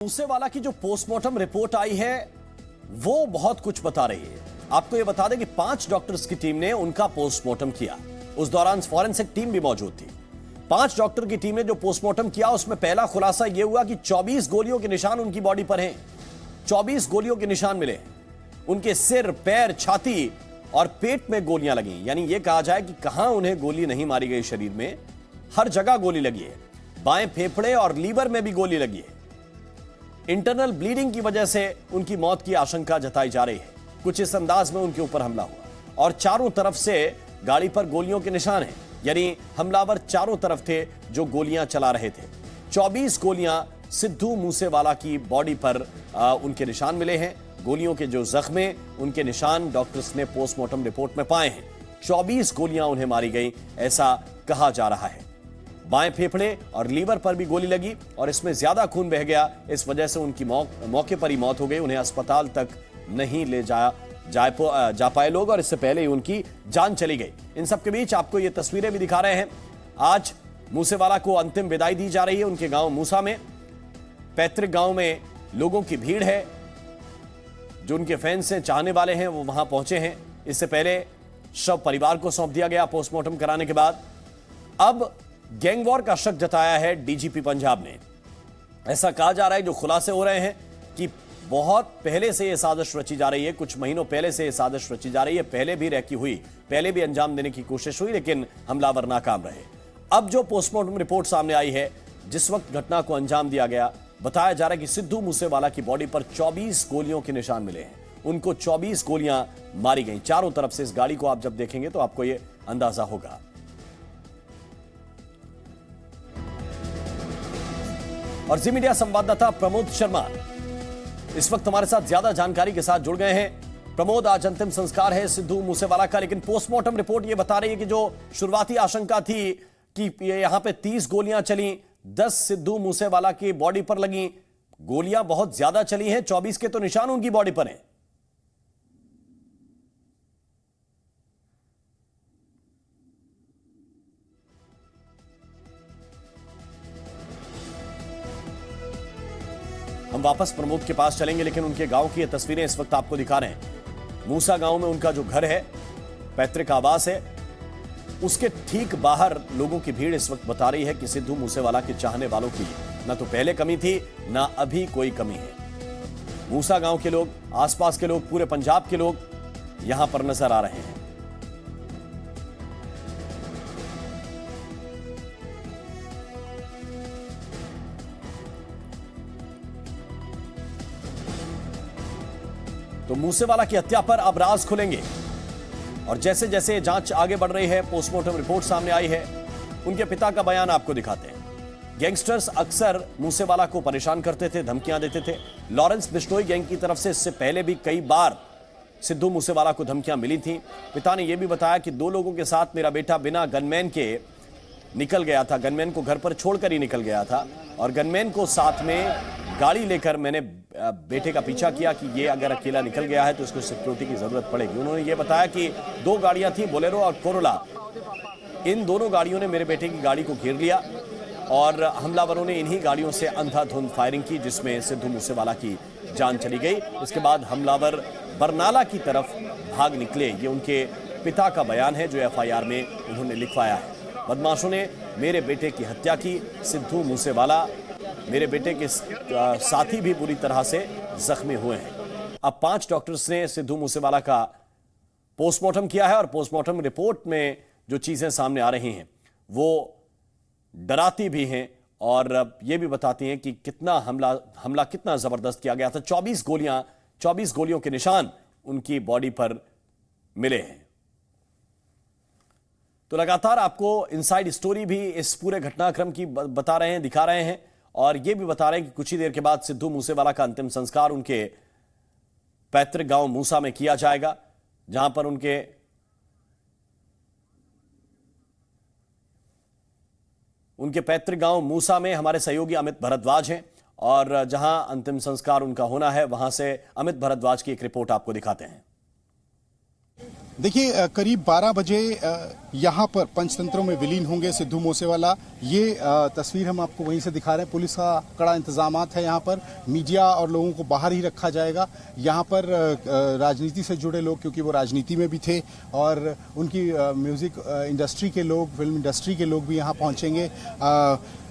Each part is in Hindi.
मूसेवाला की जो पोस्टमार्टम रिपोर्ट आई है वो बहुत कुछ बता रही है। आपको यह बता दें कि 5 डॉक्टर्स की टीम ने उनका पोस्टमार्टम किया। उस दौरान फॉरेंसिक टीम भी मौजूद थी। 5 डॉक्टर की टीम ने जो पोस्टमार्टम किया उसमें पहला खुलासा यह हुआ कि 24 गोलियों के निशान उनकी बॉडी पर हैं। 24 गोलियों के निशान मिले। उनके सिर, पैर, छाती और पेट में गोलियां लगी। यानी यह कहा जाए कि कहां उन्हें गोली नहीं मारी गई, शरीर में हर जगह गोली लगी है। बाएं फेफड़े और लीवर में भी गोली लगी है। इंटरनल ब्लीडिंग की वजह से उनकी मौत की आशंका जताई जा रही है। कुछ इस अंदाज में उनके ऊपर हमला हुआ और चारों तरफ से गाड़ी पर गोलियों के निशान हैं। यानी हमलावर चारों तरफ थे जो गोलियां चला रहे थे। 24 गोलियां सिद्धू मूसेवाला की बॉडी पर उनके निशान मिले हैं। गोलियों के जो जख्मे, उनके निशान डॉक्टर्स ने पोस्टमार्टम रिपोर्ट में पाए हैं। 24 गोलियां उन्हें मारी गई, ऐसा कहा जा रहा है। बाएं फेफड़े और लीवर पर भी गोली लगी और इसमें ज्यादा खून बह गया। इस वजह से उनकी मौके पर ही मौत हो गई। उन्हें अस्पताल तक नहीं ले जा पाए लोग और इससे पहले ही उनकी जान चली गई। इन सब के बीच आपको ये तस्वीरें भी दिखा रहे हैं। आज मूसेवाला को अंतिम विदाई दी जा रही है उनके गांव मूसा में। पैतृक गांव में लोगों की भीड़ है। जो उनके फैंस हैं, चाहने वाले हैं, वो वहां पहुंचे हैं। इससे पहले शव परिवार को सौंप दिया गया पोस्टमार्टम कराने के बाद। अब गैंगवॉर का शक जताया है डीजीपी पंजाब ने। ऐसा कहा जा रहा है, जो खुलासे हो रहे हैं कि बहुत पहले से यह साजिश रची जा रही है। कुछ महीनों पहले से यह साजिश रची जा रही है। पहले भी रैकी हुई, पहले भी अंजाम देने की कोशिश हुई, लेकिन हमलावर नाकाम रहे। अब जो पोस्टमार्टम रिपोर्ट सामने आई है, जिस वक्त घटना को अंजाम दिया गया, बताया जा रहा है कि सिद्धू मूसेवाला की बॉडी पर 24 गोलियों के निशान मिले हैं। उनको 24 गोलियां मारी गई चारों तरफ से। इस गाड़ी को आप जब देखेंगे तो आपको यह अंदाजा होगा। और जी मीडिया संवाददाता प्रमोद शर्मा इस वक्त हमारे साथ ज्यादा जानकारी के साथ जुड़ गए हैं। प्रमोद, आज अंतिम संस्कार है सिद्धू मूसेवाला का, लेकिन पोस्टमार्टम रिपोर्ट यह बता रही है कि जो शुरुआती आशंका थी कि यहां पे 30 गोलियां चली, 10 सिद्धू मूसेवाला की बॉडी पर लगी। गोलियां बहुत ज्यादा चली हैं, 24 के तो निशान उनकी बॉडी पर हैं। हम वापस प्रमोद के पास चलेंगे, लेकिन उनके गांव की ये तस्वीरें इस वक्त आपको दिखा रहे हैं। मूसा गांव में उनका जो घर है, पैतृक आवास है, उसके ठीक बाहर लोगों की भीड़ इस वक्त बता रही है कि सिद्धू मूसेवाला के चाहने वालों की ना तो पहले कमी थी, ना अभी कोई कमी है। मूसा गांव के लोग, आसपास के लोग, पूरे पंजाब के लोग यहां पर नजर आ रहे हैं। तो मूसेवाला की हत्या पर अब राज खुलेंगे और जैसे जैसे जांच आगे बढ़ रही है, पोस्टमार्टम रिपोर्ट सामने आई है, उनके पिता का बयान आपको दिखाते हैं। गैंगस्टर्स अक्सर मूसेवाला को परेशान करते थे, धमकियां देते थे। लॉरेंस बिश्नोई गैंग की तरफ से इससे पहले भी कई बार सिद्धू मूसेवाला को धमकियां मिली थी। पिता ने यह भी बताया कि 2 लोगों के साथ मेरा बेटा बिना गनमैन के निकल गया था। गनमैन को घर पर छोड़कर ही निकल गया था और गनमैन को साथ में गाड़ी लेकर मैंने बेटे का पीछा किया कि ये अगर अकेला निकल गया है तो इसको सिक्योरिटी की जरूरत पड़ेगी। उन्होंने ये बताया कि 2 गाड़ियां थी, बोलेरो और कोरोला। इन दोनों गाड़ियों ने मेरे बेटे की गाड़ी को घेर लिया और हमलावरों ने इन्हीं गाड़ियों से अंधाधुंध फायरिंग की, जिसमें सिद्धू मूसेवाला की जान चली गई। इसके बाद हमलावर बरनाला की तरफ भाग निकले। ये उनके पिता का बयान है जो एफआईआर में उन्होंने लिखवाया है। बदमाशों ने मेरे बेटे की हत्या की। सिद्धू मूसेवाला, मेरे बेटे के साथी भी बुरी तरह से जख्मी हुए हैं। अब 5 डॉक्टर्स ने सिद्धू मूसेवाला का पोस्टमार्टम किया है और पोस्टमार्टम रिपोर्ट में जो चीजें सामने आ रही हैं वो डराती भी हैं और यह भी बताती हैं कि कितना हमला कितना जबरदस्त किया गया था। 24 गोलियों के निशान उनकी बॉडी पर मिले हैं। तो लगातार आपको इनसाइड स्टोरी भी इस पूरे घटनाक्रम की बता रहे हैं, दिखा रहे हैं और यह भी बता रहे हैं कि कुछ ही देर के बाद सिद्धू मूसेवाला का अंतिम संस्कार उनके पैतृक गांव मूसा में किया जाएगा, जहां पर उनके पैतृक गांव मूसा में हमारे सहयोगी अमित भारद्वाज हैं और जहां अंतिम संस्कार उनका होना है, वहां से अमित भारद्वाज की एक रिपोर्ट आपको दिखाते हैं। देखिए करीब 12 बजे यहाँ पर पंचतंत्रों में विलीन होंगे सिद्धू मूसेवाला। ये तस्वीर हम आपको वहीं से दिखा रहे हैं। पुलिस का कड़ा इंतजामात है यहाँ पर। मीडिया और लोगों को बाहर ही रखा जाएगा। यहाँ पर राजनीति से जुड़े लोग, क्योंकि वो राजनीति में भी थे, और उनकी म्यूजिक इंडस्ट्री के लोग, फिल्म इंडस्ट्री के लोग भी यहाँ पहुँचेंगे।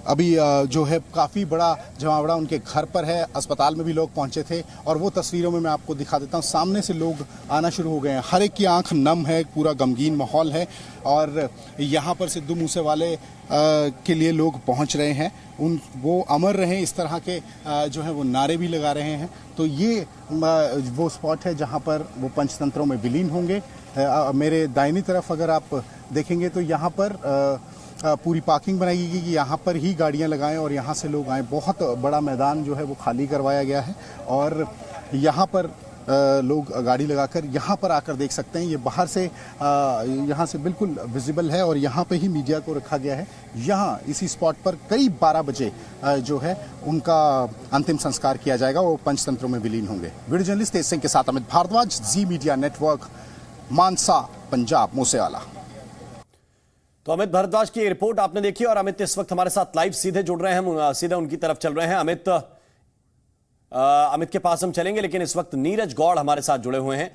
अभी जो है काफ़ी बड़ा जमावड़ा उनके घर पर है। अस्पताल में भी लोग पहुंचे थे, और वो तस्वीरों में मैं आपको दिखा देता हूं। सामने से लोग आना शुरू हो गए हैं। हर एक की आंख नम है, पूरा गमगीन माहौल है, और यहाँ पर सिद्धू मूसेवाले के लिए लोग पहुंच रहे हैं। वो अमर रहे, इस तरह के जो है वो नारे भी लगा रहे हैं। तो ये वो स्पॉट है जहाँ पर वो पंचतंत्रों में विलीन होंगे। मेरे दाहिनी तरफ अगर आप देखेंगे तो यहाँ पर पूरी पार्किंग बनाई गई कि यहाँ पर ही गाड़ियाँ लगाएं और यहाँ से लोग आएँ। बहुत बड़ा मैदान जो है वो खाली करवाया गया है, और यहाँ पर लोग गाड़ी लगाकर यहाँ पर आकर देख सकते हैं। ये बाहर से यहाँ से बिल्कुल विजिबल है, और यहाँ पे ही मीडिया को रखा गया है। यहाँ इसी स्पॉट पर करीब 12 बजे जो है उनका अंतिम संस्कार किया जाएगा। वो पंचतंत्रों में विलीन होंगे। वीडियो जर्नलिस्ट तेज सिंह के साथ अमित भारद्वाज, जी मीडिया नेटवर्क, मानसा, पंजाब, मूसेवाला। तो अमित भारद्वाज की रिपोर्ट आपने देखी, और अमित इस वक्त हमारे साथ लाइव सीधे जुड़ रहे हैं। हम सीधे उनकी तरफ चल रहे हैं। अमित के पास हम चलेंगे, लेकिन इस वक्त नीरज गौड़ हमारे साथ जुड़े हुए हैं,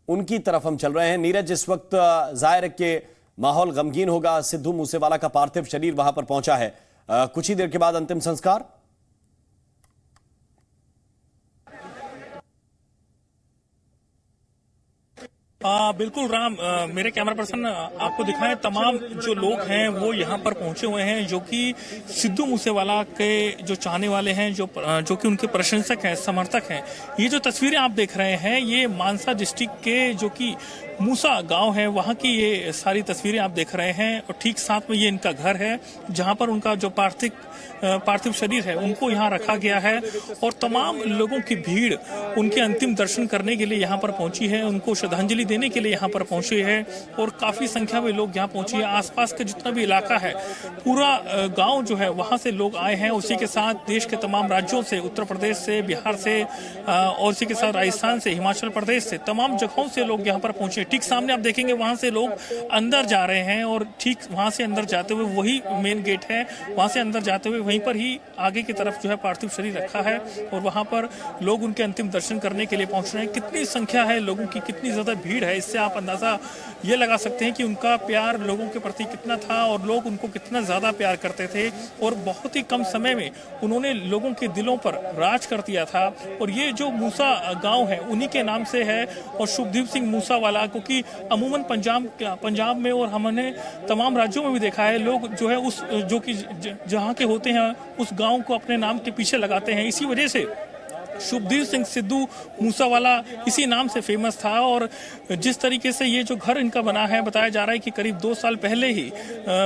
उनकी तरफ हम चल रहे हैं। नीरज, इस वक्त जाहिर है कि माहौल गमगीन होगा। सिद्धू मूसेवाला का पार्थिव शरीर वहां पर पहुंचा है। कुछ ही देर के बाद अंतिम संस्कार। बिल्कुल राम, मेरे कैमरा पर्सन आपको दिखाएं, तमाम जो लोग हैं वो यहाँ पर पहुंचे हुए हैं, जो कि सिद्धू मूसेवाला के जो चाहने वाले हैं, जो कि उनके प्रशंसक हैं, समर्थक हैं। ये जो तस्वीरें आप देख रहे हैं, ये मानसा डिस्ट्रिक्ट के जो कि मूसा गांव है, वहां की ये सारी तस्वीरें आप देख रहे हैं। और ठीक साथ में ये इनका घर है, जहां पर उनका जो पार्थिव शरीर है उनको यहाँ रखा गया है। और तमाम लोगों की भीड़ उनके अंतिम दर्शन करने के लिए यहाँ पर पहुंची है, उनको श्रद्धांजलि देने के लिए यहाँ पर पहुंचे हैं, और काफी संख्या में लोग यहाँ पहुंचे हैं। आसपास का जितना भी इलाका है, पूरा गांव जो है वहां से लोग आए हैं। उसी के साथ देश के तमाम राज्यों से, उत्तर प्रदेश से, बिहार से, और उसी के साथ राजस्थान से, हिमाचल प्रदेश से, तमाम जगहों से लोग यहाँ पर पहुंचे। ठीक सामने आप देखेंगे वहां से लोग अंदर जा रहे हैं, और ठीक वहां से अंदर जाते हुए, वही मेन गेट है, वहां से अंदर जाते हुए वहीं पर ही आगे की तरफ जो है पार्थिव शरीर रखा है, और वहां पर लोग उनके अंतिम दर्शन करने के लिए पहुंच रहे हैं। कितनी संख्या है लोगों की, कितनी ज्यादा भीड़ है, इससे आप अंदाजा ये लगा सकते हैं कि उनका प्यार लोगों के प्रति कितना था, और लोग उनको कितना ज्यादा प्यार करते थे। और बहुत ही कम समय में उन्होंने लोगों के दिलों पर राज कर दिया था। और ये जो मूसा गांव है उन्हीं के नाम से है, और शुभदीप सिंह मूसावाला, क्योंकि अमूमन पंजाब में और हमने तमाम राज्यों में भी देखा है, लोग जो है उस जो कि जहाँ के होते हैं उस गांव को अपने नाम के पीछे लगाते हैं। इसी वजह से शुभदीप सिंह सिद्धू मूसावाला इसी नाम से फेमस था। और जिस तरीके से ये जो घर इनका बना है, बताया जा रहा है कि करीब 2 साल पहले ही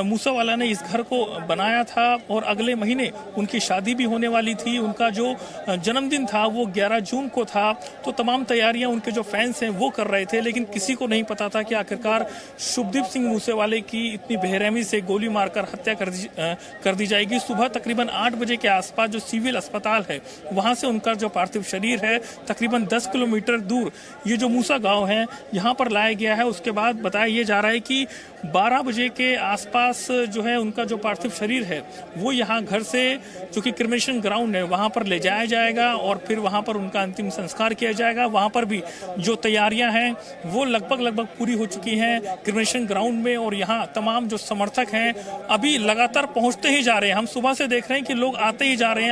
मूसावाला ने इस घर को बनाया था, और अगले महीने उनकी शादी भी होने वाली थी। उनका जो जन्मदिन था वो 11 जून को था। तो तमाम तैयारियां उनके जो फैंस हैं वो कर रहे थे, लेकिन किसी को नहीं पता था कि आखिरकार शुभदीप सिंह मूसेवाले की इतनी बेरहमी से गोली मारकर हत्या कर दी जाएगी। सुबह तकरीबन 8 बजे के आसपास जो सिविल अस्पताल है वहां से उनका जो पार्थिव शरीर है तकरीबन 10 किलोमीटर दूर ये जो मूसा गांव है यहाँ पर लाया गया है। उसके बाद बताया ये जा रहा है कि 12 बजे के आसपास जो है उनका जो पार्थिव शरीर है वो यहाँ घर से जो कि क्रिमेशन ग्राउंड है वहां पर ले जाया जाएगा, और फिर वहां पर उनका अंतिम संस्कार किया जाएगा। वहां पर भी जो तैयारियां हैं वो लगभग पूरी हो चुकी हैं क्रिमेशन ग्राउंड में, और यहाँ तमाम जो समर्थक हैं अभी लगातार पहुंचते ही जा रहे हैं। हम सुबह से देख रहे हैं कि लोग आते ही जा रहे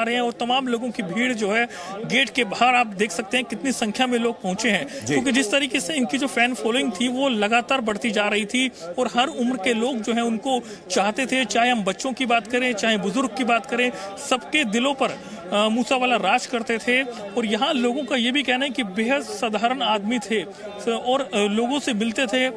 हैं, और तमाम लोगों की भीड़ जो है गेट के बाहर आप देख सकते हैं कितनी संख्या में लोग पहुंचे हैं, क्योंकि जिस तरीके से इनकी जो फैन फॉलोइंग थी वो लगातार बढ़ती जा रही थी, और हर उम्र के लोग जो है उनको चाहते थे। चाहे हम बच्चों की बात करें, चाहे बुजुर्ग की बात करें, सबके दिलों पर मूसावाला राज करते थे। और यहाँ लोगों का ये भी कहना है कि बेहद साधारण आदमी थे, और लोगों से मिलते थे,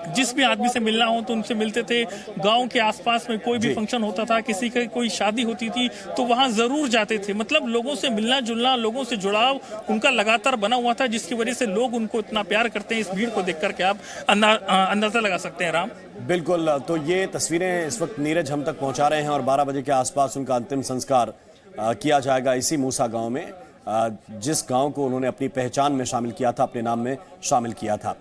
जिस भी आदमी से मिलना हो तो उनसे मिलते थे। गांव के आसपास में कोई भी फंक्शन होता था, किसी की कोई शादी होती थी तो वहां जरूर जाते थे। मतलब लोगों से मिलना जुलना, लोगों से जुड़ाव उनका लगातार बना हुआ था, जिसकी वजह से लोग उनको इतना प्यार करते हैं। इस भीड़ को देख करके आप अंदाजा लगा सकते हैं। राम, बिल्कुल। तो ये तस्वीरें इस वक्त नीरज हम तक पहुंचा रहे हैं, और 12 बजे के आसपास उनका अंतिम संस्कार किया जाएगा इसी मूसा गांव में, जिस गांव को उन्होंने अपनी पहचान में शामिल किया था, अपने नाम में शामिल किया था।